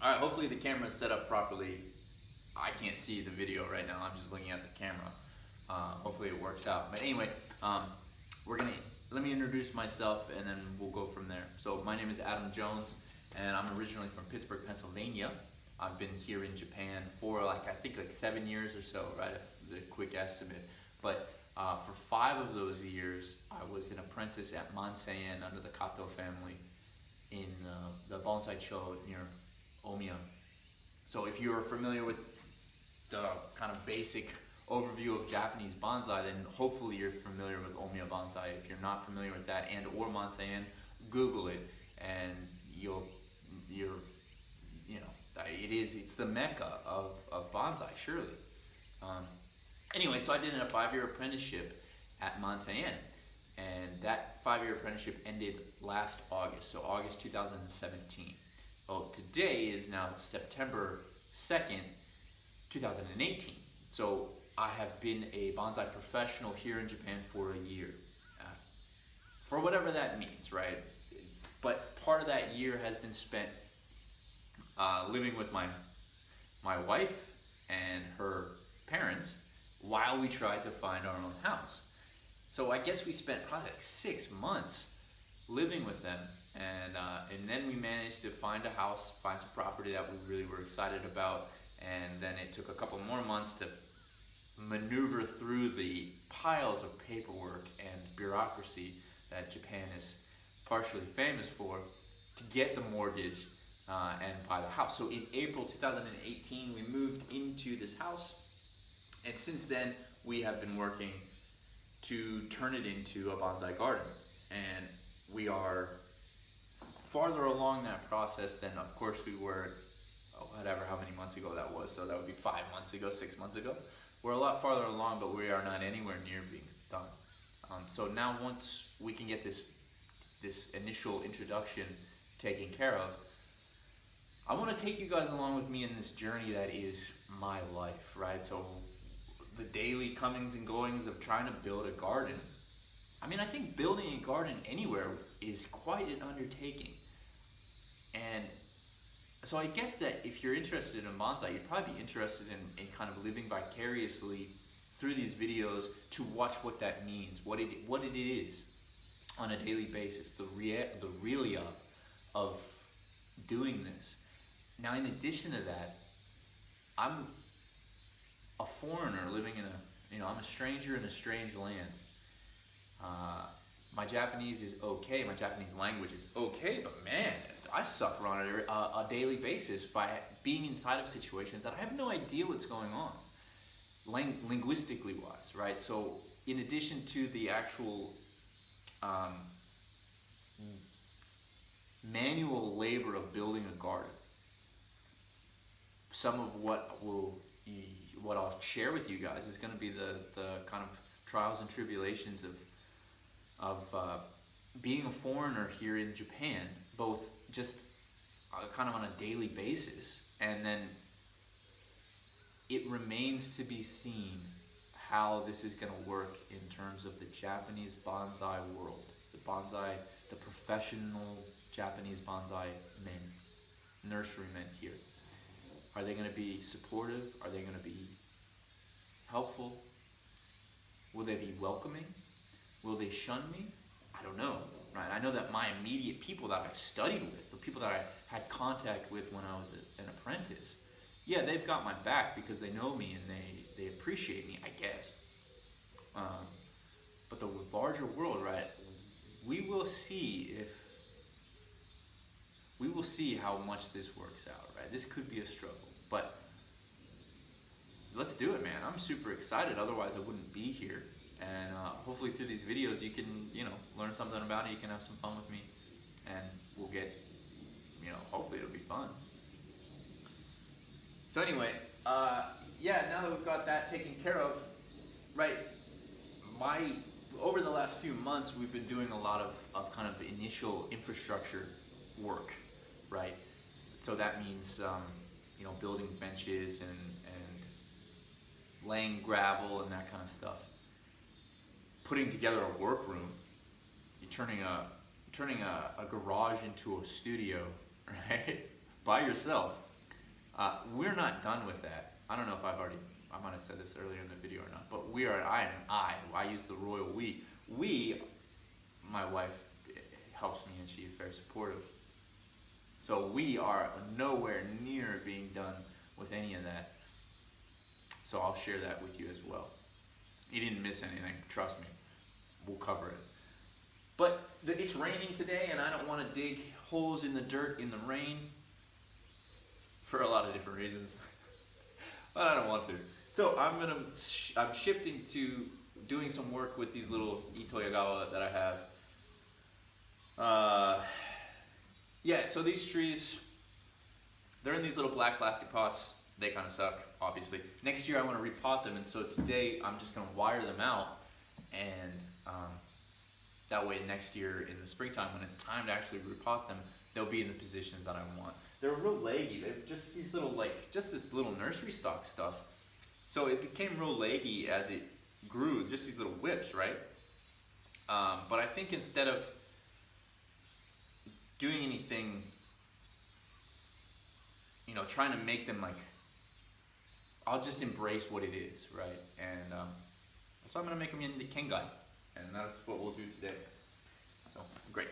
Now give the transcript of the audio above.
Alright, hopefully the camera is set up properly. I can't see the video right now, I'm just looking at the camera. Hopefully it works out. But anyway, let me introduce myself and then we'll go from there. So my name is Adam Jones and I'm originally from Pittsburgh, Pennsylvania. I've been here in Japan for I think 7 years or so, right? The quick estimate. But for 5 of those years, I was an apprentice at Bonsai under the Kato family in the Bonsai Cho near Omiya. So if you're familiar with the kind of basic overview of Japanese bonsai, then hopefully you're familiar with Omiya Bonsai. If you're not familiar with that and or Bonsai, Google it and it's the mecca of bonsai, surely. Anyway, so I did a 5-year apprenticeship at Bonsai, and that 5-year apprenticeship ended last August, so August 2017. Well, today is now September 2nd, 2018. So I have been a bonsai professional here in Japan for a year. For whatever that means, right? But part of that year has been spent living with my wife and her parents while we tried to find our own house. So I guess we spent probably 6 months living with them, and then we managed to find a house, find some property that we really were excited about, and then it took a couple more months to maneuver through the piles of paperwork and bureaucracy that Japan is partially famous for to get the mortgage and buy the house. So in April 2018, we moved into this house, and since then we have been working to turn it into a bonsai garden, and we are farther along that process than of course we were whatever how many months ago that was, so that would be 5 months ago, 6 months ago. We're a lot farther along, but we are not anywhere near being done. So now once we can get this initial introduction taken care of, I want to take you guys along with me in this journey that is my life, right? So the daily comings and goings of trying to build a garden. I mean, I think building a garden anywhere is quite an undertaking. And so I guess that if you're interested in bonsai, you'd probably be interested in kind of living vicariously through these videos to watch what that means, what it is on a daily basis, the realia of doing this. Now, in addition to that, I'm a foreigner living I'm a stranger in a strange land. My Japanese is okay, my Japanese language is okay, but man, I suffer on a daily basis by being inside of situations that I have no idea what's going on, linguistically wise, right? So in addition to the actual manual labor of building a garden, some of what I'll share with you guys is going to be the kind of trials and tribulations of being a foreigner here in Japan, both just kind of on a daily basis, and then it remains to be seen how this is going to work in terms of the Japanese bonsai world, the professional Japanese bonsai men, nurserymen here. Are they going to be supportive? Are they going to be helpful? Will they be welcoming? Will they shun me? I don't know, right? I know that my immediate people that I studied with, the people that I had contact with when I was an apprentice, yeah, they've got my back because they know me and they appreciate me, I guess. But the larger world, right? We will see how much this works out, right? This could be a struggle, but let's do it, man. I'm super excited. Otherwise, I wouldn't be here. And hopefully through these videos, you can, learn something about it. You can have some fun with me, and we'll get, hopefully it'll be fun. So anyway, yeah, now that we've got that taken care of, right, over the last few months, we've been doing a lot of kind of initial infrastructure work, right? So that means, building benches and laying gravel and that kind of stuff. Putting together a workroom, turning a garage into a studio, right? By yourself. We're not done with that. I don't know if I might have said this earlier in the video or not, but I use the royal we. My wife helps me and she is very supportive. So we are nowhere near being done with any of that. So I'll share that with you as well. You didn't miss anything, trust me. We'll cover it. But it's raining today and I don't want to dig holes in the dirt in the rain for a lot of different reasons. But I don't want to. So I'm shifting to doing some work with these little itoyagawa that I have. Yeah, so these trees, they're in these little black plastic pots. They kind of suck, obviously. Next year I want to repot them, and so today I'm just going to wire them out, and that way next year in the springtime when it's time to actually repot them, they'll be in the positions that I want. They're real leggy. They're just these little, just this little nursery stock stuff. So it became real leggy as it grew, just these little whips, right? But I think instead of doing anything, trying to make them I'll just embrace what it is, right? And so I'm going to make them into kengai, and that's what we'll do today. So, great.